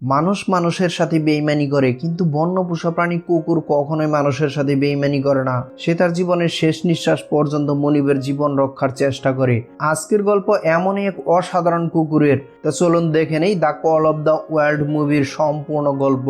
মানুষ মানুষের সাথে বেইমানি করে, কিন্তু বন্য পোষা প্রাণী কুকুর কখনোই মানুষের সাথে বেইমানি করে না। সে তার জীবনের শেষ নিঃশ্বাস পর্যন্ত মনিবের জীবন রক্ষার চেষ্টা করে। আজকের গল্প এমনই এক অসাধারণ কুকুরের। তা চলুন দেখে নেই the call of the wild মুভির সম্পূর্ণ গল্প।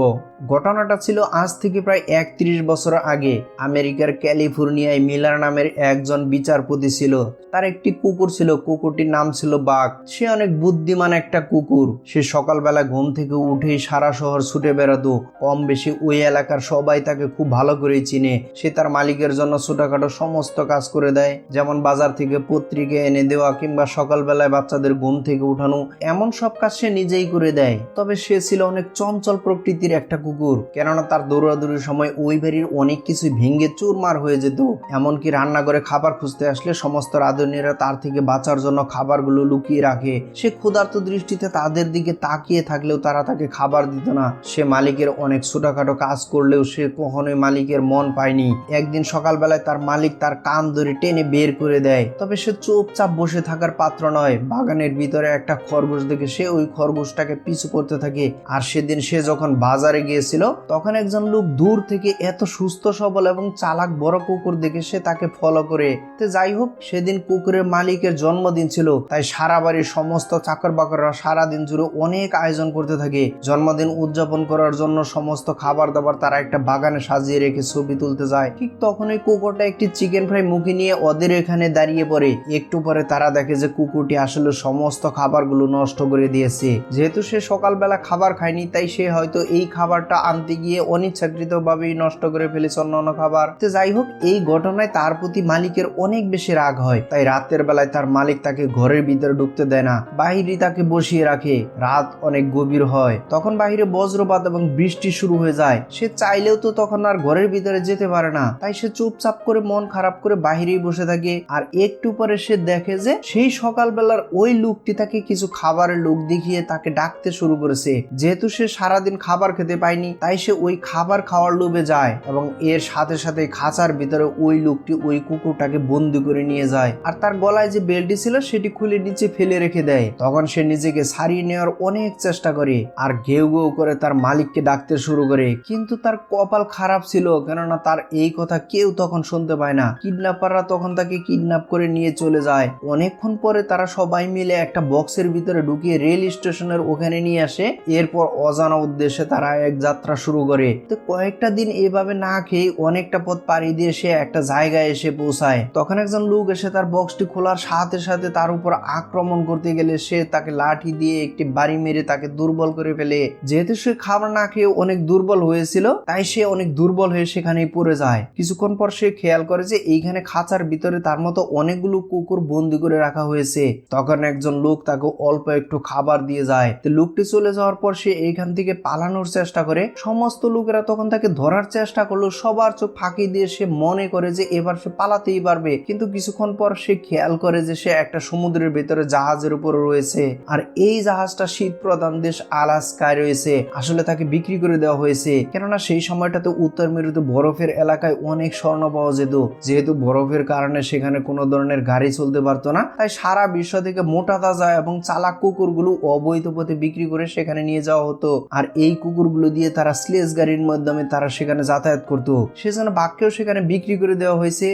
ঘটনাটা ছিল আজ থেকে প্রায় 31 বছর আগে। আমেরিকার ক্যালিফোর্নিয়ায় মিলার নামের একজন বিচারপতি ছিল। তার একটি কুকুর ছিল, কুকুরটির নাম ছিল বাঘ। সে অনেক বুদ্ধিমান একটা কুকুর। সে সকালবেলা ঘুম থেকে উঠেই সারা শহর ছুটে বেড়াতো। কম বেশি ওই এলাকার সবাই তাকে খুব ভালো করেই চিনে। সে তার মালিকের জন্য ছোটখাটো সমস্ত কাজ করে দেয়, যেমন বাজার থেকে পত্রিকা এনে দেওয়া কিংবা সকালবেলায় বাচ্চাদের ঘুম থেকে উঠানো, এমন সব কাজ সে নিজেই করে দেয়। তবে সে ছিল অনেক চঞ্চল প্রকৃতির একটা কুকুর, কেননা তার দৌড়াদৌড়ির সময় ওই বাড়ির অনেক কিছুই ভেঙে চুরমার হয়ে যেত। এমনকি রান্নাঘরে খাবার খুঁজতে আসলে সমস্ত রাঁধুনিরা তার থেকে বাঁচার জন্য খাবারগুলো লুকিয়ে রাখে। সে ক্ষুধার্ত দৃষ্টিতে তাদের দিকে তাকিয়ে থাকলেও তারা তাকে খাবার দিত না। সে মালিকের অনেক ছোটখাটো কাজ করলেও সে কখনোই মালিকের মন পায়নি। একদিন সকালবেলায় তার মালিক তার কান ধরে টেনে বের করে দেয়। তবে সে চুপচাপ বসে থাকার পাত্র নয়। বাগানের ভিতরে একটা খরগোশ দেখে সে ওই খরগোশটাকে পিছু করতে থাকে। আর সেদিন সে যখন বাজারে গিয়েছিল, তখন একজন লোক দূর থেকে এত সুস্থ সবল এবং চালাক বড় কুকুর দেখে সে তাকে ফলো করে। তো যাই হোক, সেদিন কুকুরের মালিকের জন্মদিন ছিল, তাই সারা বাড়ির সমস্ত চাকর বাকররা সারাদিন জুড়ে অনেক আয়োজন করতে থাকে। জন্মদিন উদযাপন করার জন্য সমস্ত খাবার দাবার তারা একটা বাগানে সাজিয়ে রেখে ছবি তুলতে যায়। ঠিক তখনই কুকুরটা একটি চিকেন ফ্রাই মুখে নিয়ে ওদের এখানে দাঁড়িয়ে পড়ে। একটু পরে তারা দেখে যে কুকুরটি আসলে সমস্ত খাবারগুলো নষ্ট করে দিয়েছে। যেহেতু সে সকালবেলা খাবার খায়নি, তাই সে হয়তো এই খাবারটা আনতে গিয়ে অনিচ্ছাকৃতভাবেই নষ্ট করে ফেলেছে অন্যান্য খাবার। তো যাই হোক, এই ঘটনায় তার প্রতি মালিকের অনেক বেশি রাগ হয়। তাই রাতের বেলায় তার মালিক তাকে ঘরের ভিতরে ঢুকতে দেয় না, বাহিরে তাকে বসিয়ে রাখে। রাত অনেক গভীর হয়, তখন বাহিরে বজ্রপাত এবং বৃষ্টি শুরু হয়ে যায়। সে চাইলেও তো তখন আর ঘরের ভিতরে যেতে পারে না, তাই সে চুপচাপ করে মন খারাপ করে বাহিরেই বসে থাকে। আর একটু পরে সে দেখে যে সেই সকালবেলার ওই লোকটি তাকে কিছু খাবারের লোক দেখিয়ে তাকে ডাকতে শুরু করেছে। যেহেতু সে সারাদিন খাবার খেতে পায়নি, তাই সে ওই খাবার খাওয়ার লোভে যায় এবং এর সাথে সাথে খাঁচার ভিতরে ওই লোকটি ওই কুকুরটাকে বন্দি করে নিয়ে যায়। আর তার গলায় যে বেল্টটি ছিল সেটি খুলে নিচে ফেলে রেখে দেয়। তখন সে নিজেকে ছাড়িয়ে নেওয়ার অনেক চেষ্টা করে আর ঘেউ ঘেউ করে তার মালিককে ডাকতে শুরু করে। কিন্তু তার কপাল খারাপ ছিল, কেননা তার এই কথা কেউ তখন শুনতে পায় না। কিডন্যাপাররা তখন তাকে কিডন্যাপ করে নিয়ে চলে যায়। অনেকক্ষণ পরে তারা সবাই মিলে একটা বক্সের ভিতরে ঢুকিয়ে রেল স্টেশনের ওখানে নিয়ে আসে। এরপর অজানা উদ্দেশ্যে তারা এক যাত্রা শুরু করে। তো কয়েকটা দিন এভাবে না খেয়ে অনেকটা পথ পাড়ি দিয়ে সে একটা জায়গায় এসে পৌঁছায়। তখন একজন লোক এসে তার বক্সটি খোলার সাথে সাথে তার উপর আক্রমণ করতে গেলে সে তাকে লাঠি দিয়ে একটি বাড়ি মেরে তাকে দুর্বল করে ফেলে। যেহেতু সে খাবার না খেয়ে অনেক দুর্বল হয়েছিল, তাই সে অনেক দুর্বল হয়ে সেখানেই পড়ে যায়। কিছুক্ষণ পর সে খেয়াল করে যে এইখানে খাঁচার ভিতরে তার মতো অনেকগুলো কুকুর বন্দি করে রাখা হয়েছে। তখন একজন লোক তাকে অল্প একটু খাবার দিয়ে যায়। তো লোকটি চলে যাওয়ার পর সে এইখান থেকে পালানোর চেষ্টা করে। সমস্ত লোকেরা তখন তাকে ধরার চেষ্টা করলো, সবার চোখ ফাঁকি দিয়ে সে মনে করে যে এবার সে পালাতেই পারবে। কিন্তু কিছুক্ষণ পর সে খেয়াল করে যে সে একটা সমুদ্রের ভেতরে জাহাজের উপর রয়েছে, আর এই জাহাজটা শীত প্রধান দেশ আলাস্কায় রয়েছে। আসলে তাকে বিক্রি করে দেওয়া হয়েছে, কেননা সেই সময়টাতে উত্তর মেরুতে বরফের এলাকায় অনেক স্বর্ণ পাওয়া যেত। যেহেতু বরফের কারণে সেখানে কোনো ধরনের গাড়ি চলতে পারতো না, তাই সারা বিশ্ব থেকে মোটা তাজা এবং চালাক কুকুরগুলো অবৈধ পথে বিক্রি করে সেখানে নিয়ে যাওয়া হতো। আর এই কুকুরগুলো দিয়ে তারা স্লেজ গাড়ির মাধ্যমে তারা সেখানে যাতায়াত করতো। সেজন্য বাঘকেও সেখানে বিক্রি করে দেওয়া হয়েছে।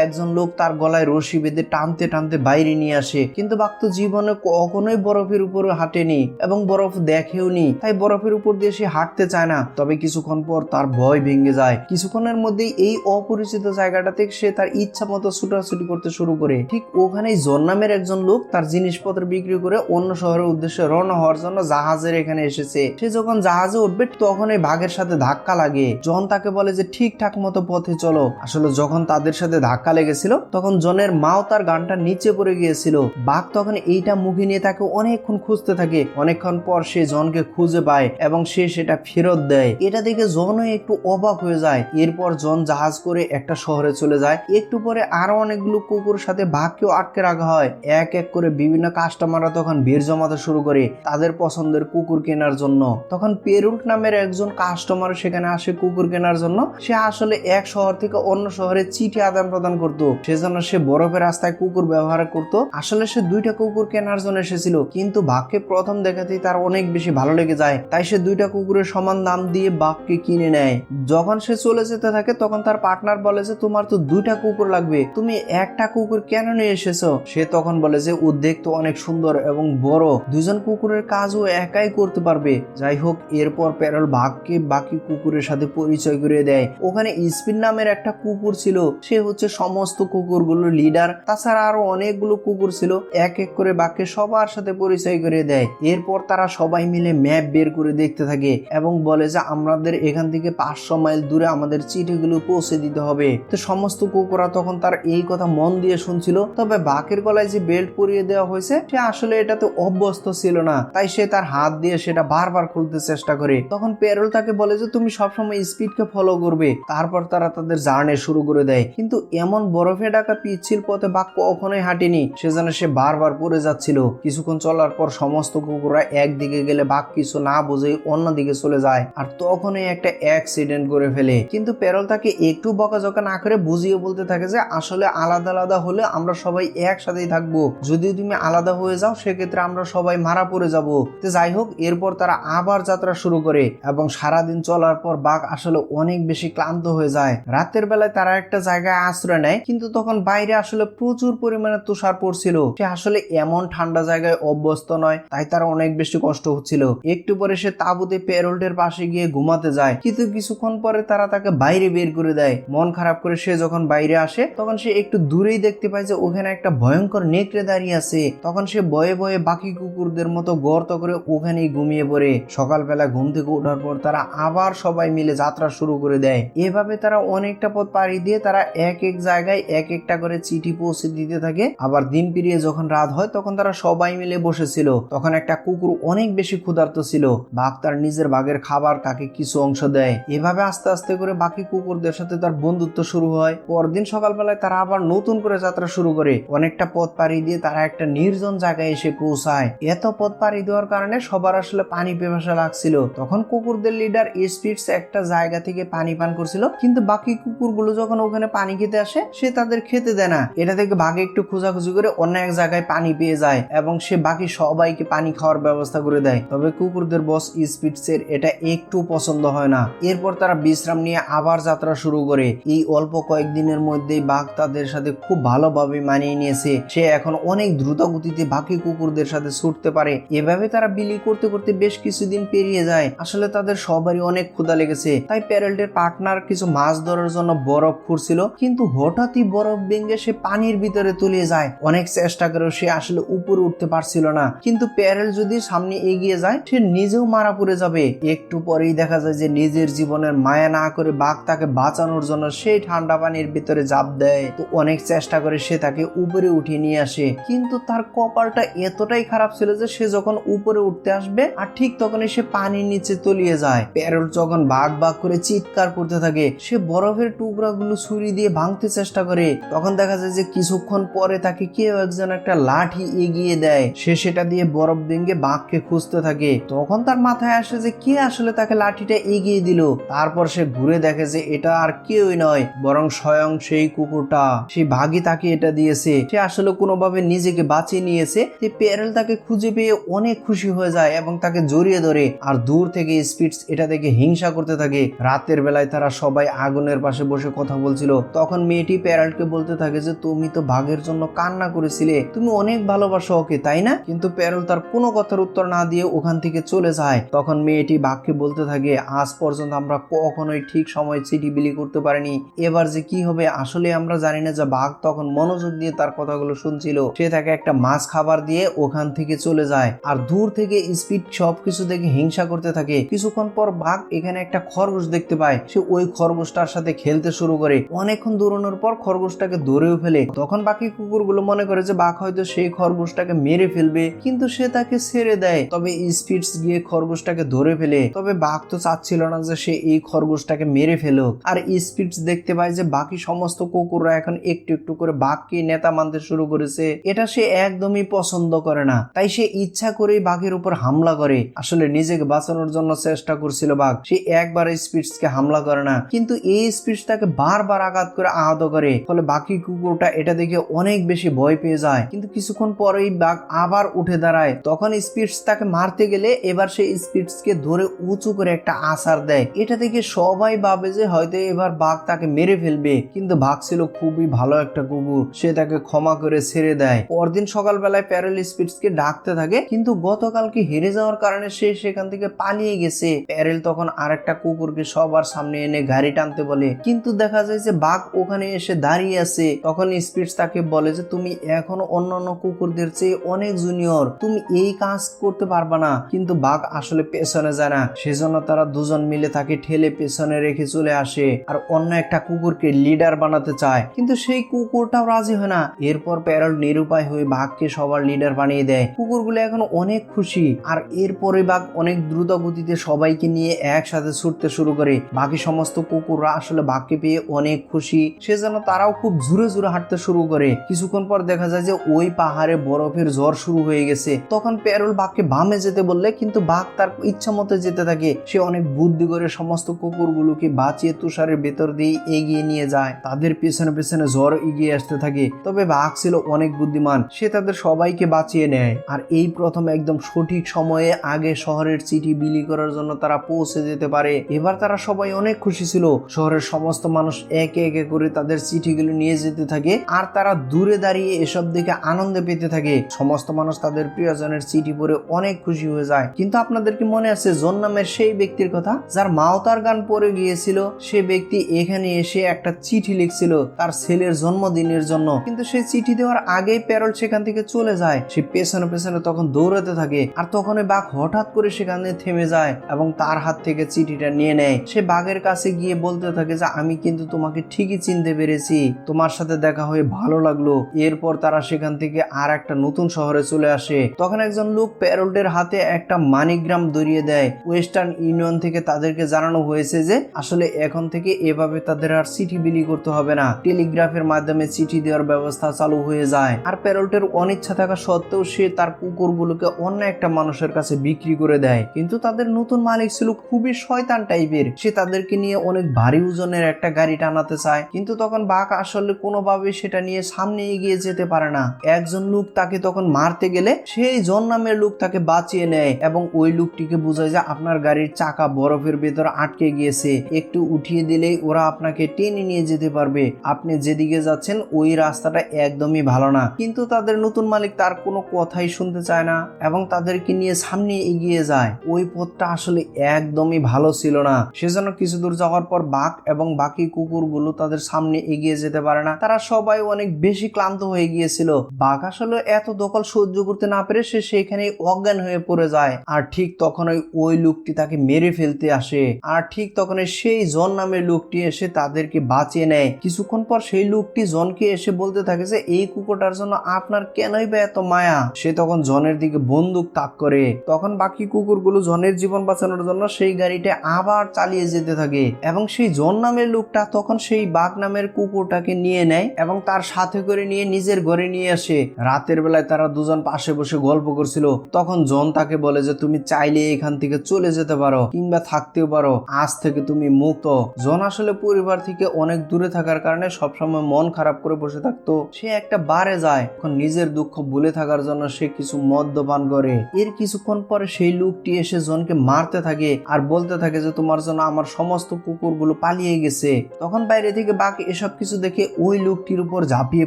একজন লোক তার গলায় রশি বেঁধে টানতে টানতে বাইরে নিয়ে আসে। কিন্তু বাঘ তো জীবনে কখনোই বরফের উপরে হাঁটেনি এবং বরফ দেখেও নি, তাই বরফের উপর দিয়ে সে হাঁটতে চায় না। তবে কিছুক্ষণ পর তার ভয় ভেঙে যায়। কিছুক্ষণের মধ্যেই এই অপরিচিত জায়গাটাতে সে তার ইচ্ছা মতো ছুটাছুটি করতে শুরু করে। ঠিক ওখানেই জন নামের একজন লোক তার জিনিসপত্র বিক্রি করে অন্য শহরের উদ্দেশ্যে রওনা হওয়ার জন্য জাহাজের এখানে এসেছে। সে যখন জাহাজে উঠবে তখন এই বাঘের সাথে ধাক্কা লাগে। জন তাকে বলে যে ঠিকঠাক মতো পথে চলো। আসলে যখন তাদের সাথে ধাক্কা লেগেছিল তখন জনের মাও তার গানটা নিচে পড়ে গিয়েছিল। বাঘ তখন এইটা মুখে নিয়ে তাকে অনেকক্ষণ খুঁজতে থাকে। অনেকক্ষণ পর সে জনকে খুঁজে পায় এবং সে সেটা ফেরত দেয়। এটা দেখে জনও একটু অবাক হয়ে যায়। এরপর জন জাহাজ করে একটা শহরে চলে যায়। একটু পরে আরো অনেকগুলো কুকুর সাথে বাঘকেও আটকে রাখা হয়। এক এক করে বিভিন্ন কাস্টমাররা তখন ভিড় জমাতে শুরু করে তাদের পছন্দের কুকুর কেনার জন্য। তখন পেরুট নামের একজন কাস্টমার সেখানে আসে কুকুর কেনার জন্য। সে আসলে এক শহর থেকে অন্য শহরে চিঠি আদান প্রদান করতো, সেজন্য সে বরফের রাস্তায় কুকুর ব্যবহার করতো। আসলে সে 2টা কুকুর কেনার জন্য এসেছিল, কিন্তু বাঘকে প্রথম দেখাতেই তার অনেক বেশি ভালো লেগে যায়, তাই সে 2টা কুকুরের সমান দাম দিয়ে বাঘকে কিনে নেয়। যখন সে চলে যেতে থাকে তখন তার পার্টনার বলে যে তোমার তো 2টা কুকুর লাগবে, তুমি একটা কুকুর কেন নিয়ে এসেছো? সে তখন বলে যে ও দেখতে অনেক সুন্দর এবং বড়, 2জন কুকুরের কাজও একাই করতে পারবে। যাই হোক, এরপর প্যারল বাঘকে বাকি কুকুরের সাথে পরিচয় করে দেয়। ওখানে স্পিড নামের একটা কুকুর ছিল, সে হচ্ছে সমস্ত কুকুরগুলো লিডার। তাছাড়া আরো অনেকগুলো কুকুর ছিল, এক এক করে বাঘকে সবার সাথে পরিচয় করে দেয়। এরপর তারা সবাই মিলে ম্যাপ বের করে দেখতে থাকে এবং বলে যে আমাদের এখান থেকে 500 মাইল দূরে আমাদের চিঠিগুলো পৌঁছে দিতে হবে। তো সমস্ত কুকুররা তখন তার এই কথা মন দিয়ে শুনছিল। তবে বাঘের গলায় যে বেল্ট পরিয়ে দেওয়া হয়েছে সে আসলে এটাতে অভ্যস্ত ছিল না, তাই সে তার হাত দিয়ে সেটা বারবার খুলতে চেষ্টা করে। তখন প্যারল তাকে বলে যে তুমি সবসময় স্পিডকে ফলো করবে। তারপর তারা তাদের জার্নি শুরু করে দেয়, কিন্তু এমন বরফে ঢাকা পিচ্ছিল পথে বাঘ কখনোই হাঁটেনি, সেজন্য সে বারবার পড়ে যাচ্ছিল। কিছুক্ষণ চলার পর সমস্ত কুকুররা একদিকে গেলে বাঘ কিছু না বুঝেই অন্যদিকে চলে যায়, আর তখনই একটা অ্যাক্সিডেন্ট করে ফেলে। কিন্তু প্যারল তাকে একটু বকাঝকা না করে বুঝিয়ে বলতে থাকে যে আসলে আলাদা আলাদা হলে আমরা সবাই একসাথেই থাকবো, যদি তুমি আলাদা হয়ে যাও সেক্ষেত্রে আমরা সবাই মারা পড়ে যাব। তো যাই হোক, এরপর তারা আবার যাত্রা শুরু করে এবং সারাদিন চলার পর বাঘ আসলে অনেক বেশি ক্লান্ত হয়ে যায়। রাতের বেলায় তারা একটা জায়গায় আশ্রয় নেয়, কিন্তু তখন বাইরে আসলে প্রচুর পরিমাণে তুষার পড়ছিল। সে আসলে এমন ঠান্ডা জায়গায় অভ্যস্ত নয়, তাই তার অনেক বেশি কষ্ট হচ্ছিল। একটু পরে সে তাঁবুতে প্যারোল্টের পাশে গিয়ে ঘুমাতে যায়, কিন্তু কিছুক্ষণ পরে তারা তাকে বাইরে বের করে দেয়। মন খারাপ করে সে যখন বাইরে আসে তখন সে একটু দূরেই দেখতে পায় যে ওখানে একটা ভয়ঙ্কর নেকড়ে দাঁড়িয়ে আছে। তখন সে ভয়ে ভয়ে বাকি কুকুরদের মতো গর্ত করে ওখানেই ঘুমিয়ে পড়ে। সকালবেলা ঘুম থেকে ওঠার পর তারা আবার সবাই মিলে যাত্রা শুরু করে দেয়। এভাবে তারা অনেকটা পথ পাড়ি দিয়ে তারা এক এক জায়গায় এক একটা করে চিঠি পৌঁছে দিতে থাকে। আবার দিন পেরিয়ে যখন রাত হয় তখন তারা সবাই মিলে বসেছিল। তখন একটা কুকুর অনেক বেশি ক্ষুধার্ত ছিল। বাঘ তার নিজের ভাগের খাবার তাকে কিছু অংশ দেয়। এভাবে আস্তে আস্তে করে বাকি কুকুরদের সাথে তার বন্ধুত্ব শুরু হয়। পরদিন সকালবেলায় তারা আবার নতুন করে যাত্রা শুরু করে। অনেকটা পথ পাড়ি দিয়ে তারা একটা নির্জন জায়গায় এসে পৌঁছায়। এত পথ পাড়ি দেওয়ার কারণে সবার আসলে পানি পিপাসা লাগছিল। তখন কুকুরদের লিডার স্পিডস একটা জায়গা থেকে পানি পান করছিল, কিন্তু বাকি কুকুরগুলো যখন ওখানে পানি খেতে আসে সে তাদের খেতে দেয় না। এটা থেকে বাঘ একটু খোঁজাখুঁজি করে অন্য এক জায়গায় পানি পেয়ে যায় এবং সে বাকি সবাইকে পানি খাওয়ার ব্যবস্থা করে দেয়। তবে কুকুরদের বস স্পিডসের এটা একটু পছন্দ হয় না। এরপর তারা বিশ্রাম নিয়ে আবার যাত্রা শুরু করে। এই অল্প কয়েকদিনের মধ্যেই বাঘ তাদের সাথে খুব ভালোভাবে মানিয়ে নিয়েছে। সে এখন অনেক দ্রুত গতিতে বাকি কুকুরদের সাথে ছুটতে পারে। এভাবে তারা বিলি করতে করতে বেশ কিছুদিন পেরিয়ে যায়। আসলে তাদের সবারই অনেক ক্ষুধা লেগেছে, তাই প্যারোল্টের পার্টনার কিছু মাছ ধরার জন্য বরফ খুঁড়ছিল, কিন্তু হঠাৎই বরফ ভেঙে সে পানির ভিতরে তলিয়ে যায়। অনেক চেষ্টা করেও সে আসলে উপরে উঠতে পারছিল না, কিন্তু প্যারেল যদি সামনে এগিয়ে যায় সে নিজেও মারা পড়ে যাবে। একটু পরেই দেখা যায় যে নিজের জীবনের মায়া না করে বাঘ তাকে বাঁচানোর জন্য সেই ঠান্ডা পানির ভিতরে ঝাঁপ দেয়। তো অনেক চেষ্টা করে সে তাকে উপরে উঠিয়ে নিয়ে আসে, কিন্তু তার কপালটা এতটাই খারাপ ছিল যে সে যখন উপরে উঠতে আসবে আর ঠিক তখনই সে পানির নিচে তলিয়ে যায়। প্যারোল যখন বাঘ বাঘ করে চিৎকার করতে থাকে, সে বরফের টুকরাগুলো ছুরি দিয়ে ভাঙতে চেষ্টা করে। তখন দেখা যায় যে কিছুক্ষণ পরে তাকে কেউ একজন একটা লাঠি এগিয়ে দেয়। সে সেটা দিয়ে বরফ ভেঙে বাঘকে খুঁজতে থাকে। তখন তার মাথায় আসে যে কে আসলে তাকে লাঠিটা এগিয়ে দিল। তারপর সে ঘুরে দেখে যে এটা আর কেউই নয়, বরং স্বয়ং সেই কুকুরটা। সেই বাঘই তাকে এটা দিয়েছে। সে আসলে কোনোভাবে নিজেকে বাঁচিয়ে নিয়েছে। প্যারেল তাকে খুঁজে পেয়ে অনেক খুশি হয়ে যায় এবং তাকে জড়িয়ে ধরে। আর দূর থেকে স্পিডস এটা দেখে হিংসা করতে থাকে। রাতের বেলায় তারা সবাই আগুনের পাশে বসে কথা বলছিল। তখন মেয়েটি প্যারেলকে বলতে থাকে যে তুমি তো বাঘের জন্য কান্না করেছিলে, তুমি অনেক ভালোবাসো ওকে, তাই না? কিন্তু প্যারেল তার কোনো কথার উত্তর না দিয়ে ওখান থেকে চলে যায়। তখন মেয়েটি বাঘকে বলতে থাকে আজ পর্যন্ত আমরা কখনোই ঠিক সময় চিঠি বিলি করতে পারিনি, এবার যে কি হবে আসলে আমরা জানি না। যে বাঘ তখন মনোযোগ দিয়ে তার কথাগুলো শুনছিল। সে তাকে একটা মাছ খাবার দিয়ে ওখান থেকে চলে যায়। আর দূর থেকে স্পিড সবকিছু দেখে হিংসা করতে থাকে। কিছুক্ষণ পর বাঘ এখানে একটা খরগোশ দেখতে পায়। সে ওই খরগোশটার সাথে খেলতে শুরু করে। অনেকক্ষণ দৌড়ানোর পর খরগোশটাকে ধরেও ফেলে। তখন বাকি কুকুরগুলো মনে করে যে বাঘ হয়তো সেই খরগোশটাকে মেরে ফেলবে, কিন্তু সে তাকে ছেড়ে দেয়। তবে স্পিডস গিয়ে খরগোশটাকে ধরে ফেলে। তবে বাঘ তো চাচ্ছিল না যে সে এই খরগোশটাকে মেরে ফেলুক। আর স্পিডস দেখতে পায় যে বাকি সমস্ত কুকুররা এখন একটু একটু করে বাঘকে নেতা মানতে শুরু করেছে। এটা সে একদমই পছন্দ করে না, তাই সে ইচ্ছা করেই বাঘের উপর হামলা করে। আসলে নিজেকে বাঁচানোর জন্য চেষ্টা করছিল বাঘ, সে একবার স্পিডসকে হামলা করে না, কিন্তু এই স্পিডস তাকে বারবার আঘাত করে আহত করে। ফলে বাকি কুকুরটা এটা দেখে অনেক বেশি ভয় পেয়ে যায়। কিন্তু কিছুক্ষণ পরেই বাঘ আবার উঠে দাঁড়ায়। তখন স্পিডস তাকে মারতে গেলে এবার সে স্পিডসকে ধরে উঁচু করে একটা আছাড় দেয়। এটা দেখে সবাই ভাবে যে হয়তো এবার বাঘ তাকে মেরে ফেলবে, কিন্তু বাঘ ছিল খুবই ভালো একটা কুকুর, সে তাকে ক্ষমা করে ছেড়ে দেয়। পরদিন সকালবেলায় প্যারেল স্পিডসকে ডাকতে থাকে, কিন্তু গতকালকে হেরে যাওয়ার কারণে সে সেখান থেকে পালিয়ে গেছে। প্যারেল তখন আরেকটা কুকুরকে সবার সামনে এনে গাড়ি টানতে বলে, কিন্তু দেখা যায় যে বাঘ ওখানে এসে দাঁড়িয়ে আছে। তখন স্পিডস তাকে বলে যে তুমি এখনো অন্যান্য কুকুরদের চেয়ে অনেক জুনিয়র, তুমি এই কাজ করতে পারবা না। কিন্তু বাঘ আসলে পেছনে যায় না, সেজন্য তারা দুজন মিলে তাকে ঠেলে পেছনে রেখে চলে আসে আর অন্য একটা কুকুরকে লিডার বানাতে চায়, কিন্তু সেই কুকুরটাও রাজি হয় না। এরপর প্যারল নিরুপায় হয়ে বাঘকে সবার লিডার বানিয়ে দেয়। কুকুরগুলো এখন অনেক খুশি, আর এরপরে বাঘ অনেক দ্রুত গতিতে সবাইকে নিয়ে একসাথে ছুটতে শুরু করে। বাকি সমস্ত কুকুররা আসলে বাঘকে পেয়ে অনেক খুশি, সেজন্য তারাও খুব জোরে জোরে হাঁটতে শুরু করে। কিছুক্ষণ পর দেখা যায় যে ওই পাহাড়ে বরফের ঝড় শুরু হয়ে গেছে। তখন প্যারল বাঘকে বামে যেতে বললে, কিন্তু বাঘ তার ইচ্ছা মতো যেতে থাকে। সে অনেক বুদ্ধি করে সমস্ত কুকুরগুলোকে বাঁচিয়ে তুষারের ভেতর দিয়ে এগিয়ে নিয়ে যায়। তাদের পেছনে পেছনে ঝড় এগিয়ে আসতে থাকে। তবে বাঘ ছিল অনেক বুদ্ধিমান, সে তাদের সবাইকে বাঁচিয়ে নেয়। আর এই প্রথম একদম সঠিক সময়ে আগে শহরের চিঠি বিলি করার জন্য তারা পৌঁছে যেতে পারে। এবার তারা সবাই অনেক খুশি ছিল। শহরের সমস্ত মানুষ একে একে করে তাদের চিঠিগুলো নিয়ে যেতে থাকে, আর তারা দূরে দাঁড়িয়ে এসব দেখে আনন্দ পেতে থাকে। সমস্ত মানুষ তাদের প্রিয়জনের চিঠি পড়ে অনেক খুশি হয়ে যায়। কিন্তু আপনাদের কি মনে আছে জন নামের সেই ব্যক্তির কথা, যার মাওতার গান পড়ে গিয়েছিল? সে ব্যক্তি এখানে এসে একটা চিঠি লিখছিল তার ছেলের জন্মদিনের জন্য, কিন্তু সেই চিঠি দেওয়ার আগেই প্যারল সেখান থেকে চলে যায়। সে পেছনে পেছনে তখন দৌড়াতে থাকে, আর তখন ওই বাঘ হঠাৎ করে সেখানে থেমে যায় এবং তার হাত থেকে চিঠিটা নিয়ে নেয়। সে বাঘের কাছে গিয়ে বলতে থাকে যে আমি কিন্তু তোমাকে ঠিকই চিনতে পেরেছি, তোমার সাথে দেখা হয়ে ভালো লাগলো। এরপর তারা সেখান থেকে আর একটা নতুন শহরে চলে আসে। তখন একজন লোক প্যারোল্টের হাতে একটা মানিগ্রাম ধরিয়ে দেয়। ওয়েস্টার্ন ইউনিয়ন থেকে তাদেরকে জানানো হয়েছে যে আসলে এখন থেকে এভাবে তাদের আর চিঠি বিলি করতে হবে না, টেলিগ্রাফের মাধ্যমে চিঠি দেওয়ার ব্যবস্থা চালু হয়ে যায়। আর প্যারোল্টের অনিচ্ছা থাকা সত্ত্বেও সে তার কুকুরগুলোকে অন্য একটা মানুষের কাছে বিক্রি করে দেয়। কিন্তু তাদের নতুন মালিক ছিল খুবই শয়তান টাইপের, সে তাদেরকে নিয়ে অনেক ভারী ওজনের একটা গাড়ি টানাতে চায়, কিন্তু তখন বাঘ আসলে কোনোভাবে সেটা নিয়ে সামনে এগিয়ে যেতে পারে না। একজন লোক তাকে তখন মারতে গেলে সেই জন নামের লোক তাকে বাঁচিয়ে নেয় এবং ওই লোকটিকে বোঝায় যে আপনার গাড়ির চাকা বরফের ভেতর আটকে গিয়েছে, একটু উঠিয়ে দিলেই ওরা আপনাকে টেনে নিয়ে যেতে পারবে, আপনি যেদিকে যাচ্ছেন ওই রাস্তাটা একদমই ভালো না। কিন্তু তাদের নতুন মালিক তার কোনো কথাই শুনতে চায় না এবং তাদেরকে নিয়ে সামনে এগিয়ে যায়। ওই পথটা আসলে একদমই ভালো ছিল না, সেজন্য কিছু দূর যাওয়ার পর বাঘ এবং বাকি কুকুরগুলো তাদের সামনে এগিয়ে যেতে পারে না। তারা সবাই অনেক বেশি ক্লান্ত হয়ে গিয়েছিল। বাঘ আসলে এত দখল সহ্য করতে না পেরে সে সেখানে অজ্ঞান হয়ে পড়ে যায়। আর ঠিক তখন ওই লোকটি তাকে মেরে ফেলতে আসে, আর ঠিক তখন সেই জন নামের লোকটি এসে তাদেরকে বাঁচিয়ে নেয়। কিছুক্ষণ পর সেই লোকটি জনকে এসে বলতে থাকে যে এই কুকুরটার জন্য আপনার কেনই বা এত মায়া। সে তখন জনের দিকে বন্দুক তাক করে। তখন বাকি কুকুরগুলো জনের জীবন বাঁচানোর জন্য সেই গাড়িটা আবার চালিয়ে যেতে থাকে এবং সেই জন নামের লোকটা তখন সেই বাঘ নামের কুকুরটাকে নিয়ে নেয় এবং তার সাথে করে নিয়ে নিজের ঘরে নিয়ে আসে। রাতের বেলায় তারা দুজন পাশে বসে গল্প করছিল। তখন জন তাকে বলে যে তুমি চাইলে এখান থেকে চলে যেতে পারো কিংবা থাকতেও পারো, আজ থেকে তুমি মুক্ত। জন আসলে পরিবার থেকে অনেক দূরে থাকার কারণে সবসময় মন খারাপ করে বসে থাকতো। সে একটা বারে যায়, এখন নিজের দুঃখ ভুলে থাকার জন্য সে কিছু মদ্যপান করে। এর কিছুক্ষণ পরে সেই লোকটি এসে জনকে মারতে থাকে আর বলতে থাকে যে তোমার জন্য আমার সমস্ত কুকুরগুলো পালিয়ে গেছে। তখন বাইরে থেকে বাঘ এসব কিছু দেখে ওই লোকটির উপর ঝাঁপিয়ে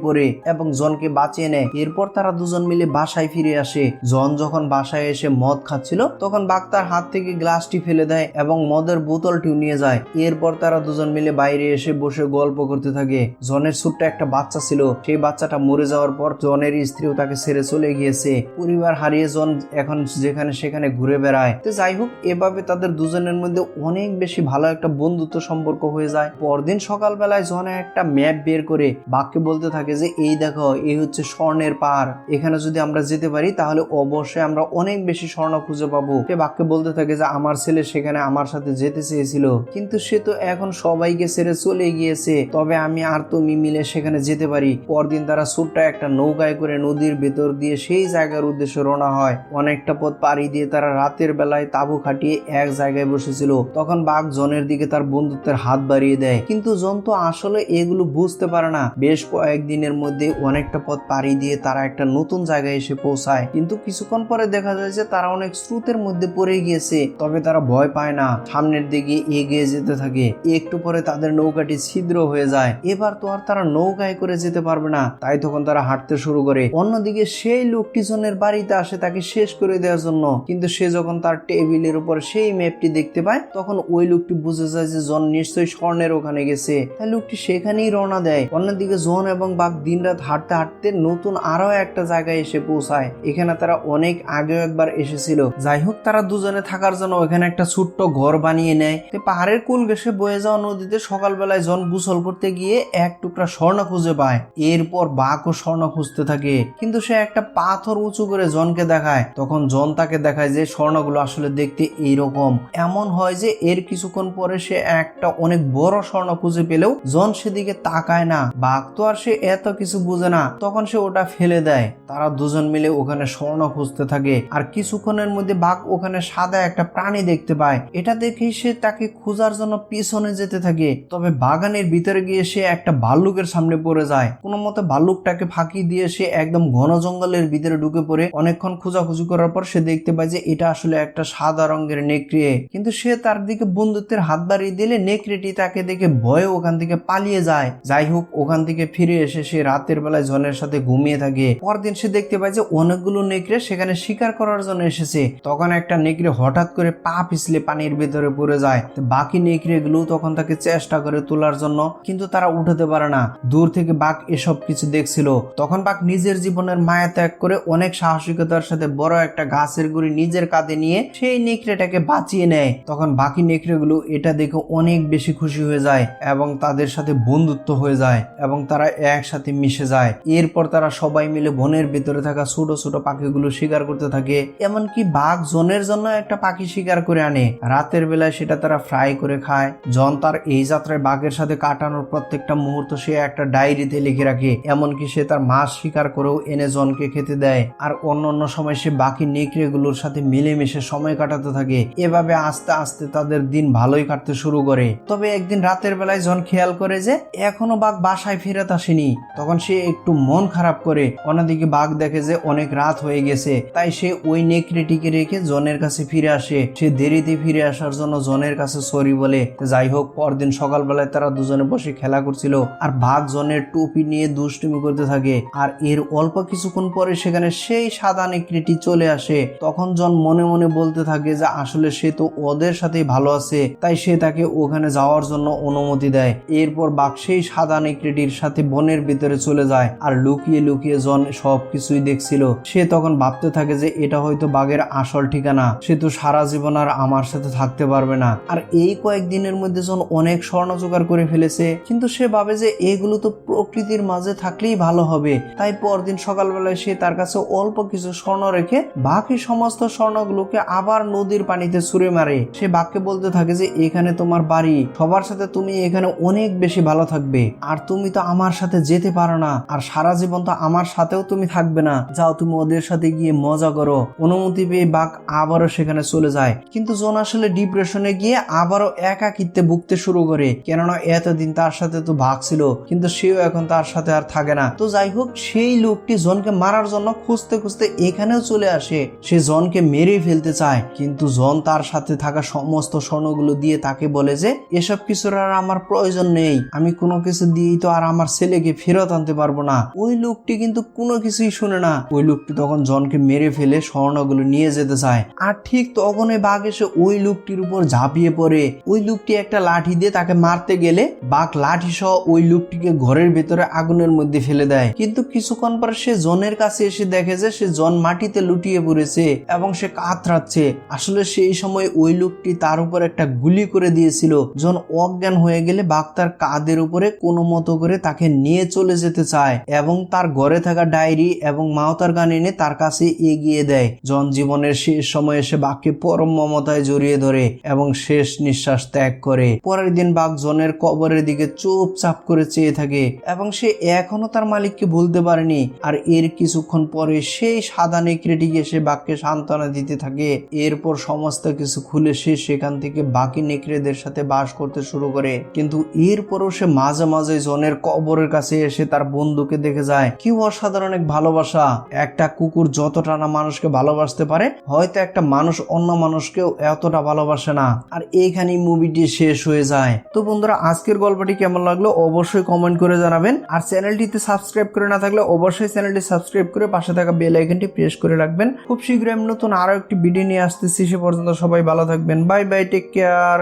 পড়ে এবং জনকে বাঁচিয়ে নেয়। এরপর তারা দুজন মিলে বাসায় ফিরে আসে। জন যখন বাসায় এসে মদ খাচ্ছিল তখন বাঘ তার হাত থেকে গ্লাসটি ফেলে দেয় এবং মদের বোতলটিও নিয়ে যায়। এরপর তারা দুজন মিলে বাইরে এসে বসে গল্প করতে থাকে। জনের ছোট্ট একটা বাচ্চা ছিল, সেই বাচ্চাটা মরে যাওয়ার পর জনের স্ত্রীও তাকে ছেড়ে চলে গিয়েছে। পরিবার হারিয়ে জন এখন যেখানে সেখানে ঘুরে বেড়ায়। তো যাই হোক, এভাবে তাদের দুজনের মধ্যে অনেক বেশি ভালো একটা বন্ধুত্ব সম্পর্ক হয়ে যায়। পরদিন সকালবেলায় জন একটা ম্যাপ বের করে বাঘকে বলতে থাকে যে এই দেখো, এই হচ্ছে স্বর্ণের পাহাড়, এখানে যদি আমরা যেতে পারি তাহলে অবশ্যই আমরা অনেক বেশি স্বর্ণ খুঁজে পাবো। সে বাঘকে বলতে থাকে যে আমার ছেলে সেখানে আমার সাথে যেতে চেয়েছিল, কিন্তু সে তো এখন সবাইকে ছেড়ে চলে গিয়েছে, তবে আমি আর তুমি মিলে সেখানে যেতে পারি। পরদিন তারা ছোট্ট একটা নৌকায় করে নদীর ভেতর দিয়ে সেই জায়গার উদ্দেশ্যে রওনা হয়। অনেকটা পথ পাড়ি দিয়ে তারা রাতের বেলায় তাঁবু খাটিয়ে খাটিয়ে এক জায়গায় বসেছিল। তখন বাঘ জনের দিকে তার বন্ধুত্বের হাত বাড়িয়ে দেয়, কিন্তু জন তো আসলে এগুলো বুঝতে পারে না। বেশ কয়েকদিনের মধ্যে অনেকটা পথ পাড়ি দিয়ে তারা একটা নতুন জায়গায় এসে পৌঁছায়, কিন্তু কিছুক্ষণ পরে দেখা যায় যে তারা অনেক স্রোতের মধ্যে পড়ে গিয়েছে। তবে তারা ভয় পায় না, সামনের দিকে এগিয়ে যেতে থাকে। একটু পরে তাদের নৌকাটি ছিদ্র হয়ে যায়। এবার তো আর তারা নৌকায় করে যেতে পারবে না, তাই তখন তারা হাঁটতে শুরু করে। অন্যদিকে সেই লোকটি জনের বাড়িতে আসে তাকে শেষ করে দেওয়ার জন্য, কিন্তু সে যখন তার টেবিলের উপর সেই ম্যাপটি দেখতে পায় তখন ওই লোকটি বুঝে যায় যে জন নিশ্চয়ই স্বর্ণের ওখানে গেছে, তাই লোকটি সেখানেই রওনা দেয়। অন্যদিকে জন এবং বাঘ দিনরাত হাঁটতে হাঁটতে নতুন আরো একটা জায়গায় এসে পৌঁছায়। এখানে তারা অনেক আগেও একবার এসেছিল। যাই হোক, তারা দুজনে থাকার জন্য ওখানে একটা ছোট্ট ঘর বানিয়ে নেয়। পাহাড়ের কুল ঘেঁষে বয়ে যাওয়া নদীতে সকালবেলায় জন গোসল করতে গিয়ে এক টুকরা স্বর্ণ খুঁজে পায়। এরপর বাঘও স্বর্ণ খুঁজতে থাকে, কিন্তু সে একটা পাথর উঁচু করে জনকে দেখায়। তখন জন তাকে দেখায় যে স্বর্ণগুলো আসলে দেখতে এইরকম। এমন হয় যে এর কিছুক্ষণ পরে সে একটা অনেক বড় স্বর্ণ খুঁজে পেলেও জন সেদিকে তাকায় না। বাঘ তো আর সে এত কিছু বুঝে না, তখন সে ওটা ফেলে দেয়। তারা দুজন মিলে ওখানে স্বর্ণ খুঁজতে থাকে, আর কিছুক্ষণের মধ্যে বাঘ ওখানে সাদা একটা প্রাণী দেখতে পায়। এটা দেখে সে তাকে খোঁজার জন্য পিছনে যেতে থাকে। তবে বাগানের ভিতরে গিয়ে সে একটা ভাল্লুকের সামনে পড়ে যায়। কোনো মতে ভাল্লুকটাকে ফাঁকি দিয়ে সে একদম ঘন জঙ্গলের ভিতরে ঢুকে পড়ে। অনেকক্ষণ খোঁজাখুঁজি করার পর সে দেখতে পায় যে এটা আসলে একটা সাদা রঙের নেকড়ে, কিন্তু সে তার দিকে বন্ধুত্বের হাত বাড়িয়ে দিলে নেকড়েটি তাকে দেখে ভয়ে ওখান থেকে পালিয়ে যায়। যাই হোক, ওখান থেকে ফিরে এসে সে রাতের বেলায় জনের সাথে ঘুমিয়ে থাকে। পরদিন সে দেখতে পায় যে অনেকগুলো নেকড়ে সেখানে শিকার করার জন্য এসেছে। তখন একটা নেকড়ে হঠাৎ করে পা পিছলে পানির ভেতরে পড়ে যায়। বাকি নেকড়ে গুলো তখন তাকে চেষ্টা করে তোলার জন্য, কিন্তু তারা উঠাতে পারে না। দূর থেকে বাঘ এসব কিছু দেখছিল। তখন বাঘ নিজের জীবনের মায়া ত্যাগ করে অনেক সাহসিকতার সাথে বড় একটা গাছের গুঁড়ি নিজের কাঁধে নিয়ে সেই নেকড়েটাকে বাঁচিয়ে নেয়। তখন বাকি নেকড়ে গুলো এটা দেখে অনেক বেশি খুশি হয়ে যায় এবং তাদের সাথে বন্ধুত্ব হয়ে যায় এবং তারা একসাথে মিশে যায়। এরপর তারা সবাই মিলে বনের ভিতরে থাকা ছোট ছোট পাখিগুলো শিকার করতে থাকে। এমনকি বাঘ জনের জন্য একটা পাখি শিকার করে আনে। রাতের বেলায় সেটা তারা ফ্রাই করে খায়। জন তার এই যাত্রায় বাঘের সাথে কাটানোর প্রত্যেকটা মুহূর্ত সে একটা ডায়েরিতে লিখে রাখে। এমনকি সে তার মাছ শিকার করেও এনে জনকে খেতে দেয়। আর অন্য সময় সে বাকি নেকড়ে গুলোর সাথে মিলেমিশে সময় কাটাতে থাকে। এভাবে আস্তে আস্তে তাদের দিন ভালোই কাটতে শুরু করে। তবে একদিন রাতের বেলায় জন খেয়াল করে যে এখনো বাঘ বাসায় ফেরত আসেনি। তখন সে একটু মন খারাপ করে। অন্যদিকে বাঘ দেখে যে অনেক রাত হয়ে গেছে, তাই সে ওই নেকড়েটিকে রেখে জনের কাছে ফিরে আসে। সে দেরিতে ফিরে আসার জন্য জনের কাছে সরি বলে। যাই হোক, পরদিন সকালবেলায় তারা দুজনে বসে খেলা করছিল, আর বাঘ জনের টুপি নিয়ে দুষ্টুমি করতে থাকে। আর এর অল্প কিছুক্ষণ পরে সেখানে সেই সাদা নেকড়েটি চলে আসে। তখন জন মনে মনে বলতে থাকে যে আসলে সে তো ওদের সাথেই ভালো আছে, তাই সে তাকে ওখানে যাওয়ার জন্য অনুমতি দেয়। এরপর বাঘ সেই সাদা নেকড়েটির সাথে বনের ভিতরে চলে যায়, আর লুকিয়ে লুকিয়ে জন সবকিছুই দেখছিল। সে তখন ভাবতে থাকে যে এটা হয়তো বাঘের আসল ঠিকানা, সে তো সারা জীবন আর আমার সাথে থাকতে পারবে না। আর এই কয়েকদিনের মধ্যে জন অনেক স্বর্ণ জোগাড় করে ফেলেছে, কিন্তু সে ভাবে যে এগুলো তো প্রকৃতির মাঝে থাকলেই ভালো হবে। তাই পরদিন সকালবেলায় সে তার কাছে অল্প কিছু স্বর্ণ রেখে বাকি সমস্ত স্বর্ণগুলোকে আবার নদীর পানিতে ছুঁড়ে মারে। সে বাঘকে বলতে থাকে যে এখানে তোমার বাড়ি, সবার সাথে তুমি এখানে অনেক বেশি ভালো থাকবে, আর তুমি তো আমার সাথে যেতে পারো না, আর সারা জীবন তো আমার সাথেও তুমি থাকবে না, যাও তুমি ওদের সাথে গিয়ে মজা করো। অনুমতি পেয়ে বাঘ আবারও সেখানে চলে যায়। কিন্তু জন আসলে ডিপ্রেশনে গিয়ে আবারও একাকিত্বে ভুগতে শুরু করে, কেননা এতদিন তার সাথে তো বাঘ ছিল, কিন্তু সেও এখন তার সাথে আর থাকে না। তো যাই হোক, সেই লোকটি জনকে মারার জন্য খুঁজতে খুঁজতে এখানেও চলে আসে। সে জনকে মেরে ফেলতে চায়, কিন্তু জন তার সাথে থাকা সমস্ত স্বর্ণগুলো দিয়ে তাকে বলে যে এসব কিছুর আর আমার প্রয়োজন নেই, আমি কোনো কিছু দিয়েই তো আর আমার ছেলেকে ফেরত আনতে পারবো না। ওই লোকটি কিন্তু কোনো কিছুই শুনে না। ওই লোকটি তখন জনকে মেরে ফেলে স্বর্ণগুলো নিয়ে যেতে চায়, আর ঠিক তখনই বাঘ এসে ওই লোকটির উপর ঝাঁপিয়ে পড়ে। ওই লোকটি একটা লাঠি দিয়ে তাকে মারতে গেলে বাঘ লাঠি সহ ওই লোকটিকে ঘরের ভেতরে আগুনের মধ্যে ফেলে দেয়। কিন্তু কিছুক্ষণ পর সে জনের কাছে এসে দেখে যে সে জন মাটিতে লুটিয়ে পড়েছে এবং সে কাতরাচ্ছে। আসলে সেই সময় ওই লোকটি তার উপর একটা গুলি করে দিয়েছিল। জন অজ্ঞান হয়ে গেলে বাঘ তার কাঁধের উপরে কোনো মতো করে তাকে নিয়ে চলে যেতে চায় এবং তার ঘরে থাকা ডায়েরি এবং মাওতার গান এনে তার কাছে এগিয়ে দেয়। জন জীবনের শেষ সময়ে এসে বাঘকে পরম মমতায় জড়িয়ে ধরে এবং শেষ নিঃশ্বাস ত্যাগ করে। পরের দিন বাঘ জনের কবরের দিকে চুপচাপ করে চেয়ে থাকে এবং সে এখনো তার মালিককে ভুলতে পারেনি। আর এর কিছুক্ষণ পরে সেই সাদা নেকড়েটি এসে বাঘকে সান্ত্বনা দিতে থাকে। এরপর সমস্ত কিছু খুলে সে সেখান থেকে বাকি নেকড়েদের সাথে বাস করতে শুরু করে। কিন্তু এরপরও সে মাঝে মাঝে জনের কবরের কাছে এসে তার বন্ধুকে দেখে যায়। কি অসাধারণ এক ভালোবাসা! একটা কুকুর যতটা না মানুষকে ভালোবাসতে পারে, হয়তো একটা মানুষ অন্য মানুষকেও এতটা ভালোবাসে না। আর এইখানেই মুভিটি শেষ হয়ে যায়। তো বন্ধুরা, আজকের গল্পটি কেমন লাগলো অবশ্যই কমেন্ট করে জানাবেন। আর চ্যানেলটিতে সাবস্ক্রাইব করে না থাকলে অবশ্যই চ্যানেলটি সাবস্ক্রাইব করে পাশে থাকা বেল আইকনটি প্রেস করে রাখবেন। খুব শীঘ্রই আমি নতুন আরো একটি ভিডিও নিয়ে আসতেছি। সে পর্যন্ত সবাই ভালো থাকবেন। Bye bye, take care.